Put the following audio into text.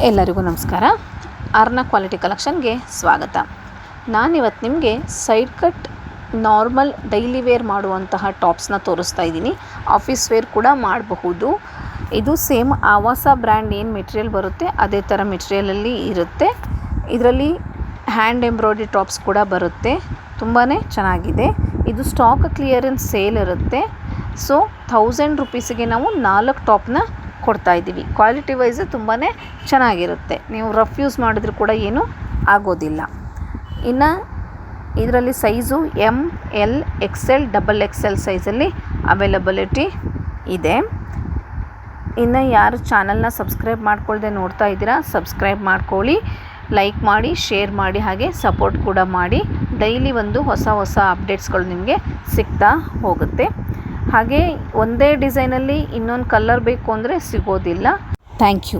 ಎಲ್ಲರಿಗೂ ನಮಸ್ಕಾರ. ಅರ್ನ ಕ್ವಾಲಿಟಿ ಕಲೆಕ್ಷನ್ಗೆ ಸ್ವಾಗತ. ನಾನಿವತ್ತು ನಿಮಗೆ side cut normal daily wear ಮಾಡುವಂತಹ ಟಾಪ್ಸ್ನ ತೋರಿಸ್ತಾ ಇದ್ದೀನಿ. ಆಫೀಸ್ ವೇರ್ ಕೂಡ ಮಾಡಬಹುದು. ಇದು ಸೇಮ್ ಆವಾಸ ಬ್ರ್ಯಾಂಡ್ ಏನು ಮೆಟೀರಿಯಲ್ ಬರುತ್ತೆ ಅದೇ ಥರ ಮೆಟೀರಿಯಲಲ್ಲಿ ಇರುತ್ತೆ. ಇದರಲ್ಲಿ ಹ್ಯಾಂಡ್ ಎಂಬ್ರಾಯ್ಡ್ರಿ ಟಾಪ್ಸ್ ಕೂಡ ಬರುತ್ತೆ. ತುಂಬಾ ಚೆನ್ನಾಗಿದೆ. ಇದು ಸ್ಟಾಕ್ ಕ್ಲಿಯರೆನ್ಸ್ ಸೇಲ್ ಇರುತ್ತೆ. ಸೊ 1000 ರುಪೀಸಿಗೆ ನಾವು 4 ಟಾಪ್ನ ಕೊಡ್ತಾ ಇದ್ದೀವಿ. ಕ್ವಾಲಿಟಿ ವೈಸ್ ತುಂಬಾ ಚೆನ್ನಾಗಿರುತ್ತೆ. ನೀವು ರಫ್ ಯೂಸ್ ಮಾಡಿದ್ರೂ ಕೂಡ ಏನೂ ಆಗೋದಿಲ್ಲ. ಇನ್ನು ಇದರಲ್ಲಿ ಸೈಜು ML XL XXL ಸೈಜಲ್ಲಿ ಅವೈಲಬಿಲಿಟಿ ಇದೆ. ಇನ್ನು ಯಾರು ಚಾನಲ್ನ ಸಬ್ಸ್ಕ್ರೈಬ್ ಮಾಡ್ಕೊಳ್ದೆ ನೋಡ್ತಾ ಇದ್ದೀರಾ ಸಬ್ಸ್ಕ್ರೈಬ್ ಮಾಡ್ಕೊಳ್ಳಿ, ಲೈಕ್ ಮಾಡಿ, ಶೇರ್ ಮಾಡಿ, ಹಾಗೆ ಸಪೋರ್ಟ್ ಕೂಡ ಮಾಡಿ. ಡೈಲಿ ಒಂದು ಹೊಸ ಅಪ್ಡೇಟ್ಸ್ಗಳು ನಿಮಗೆ ಸಿಗ್ತಾ ಹೋಗುತ್ತೆ. ಹಾಗೆ ಒಂದೇ ಡಿಸೈನಲ್ಲಿ ಇನ್ನೊಂದು ಕಲರ್ ಬೇಕು ಅಂದರೆ ಸಿಗೋದಿಲ್ಲ. Thank you.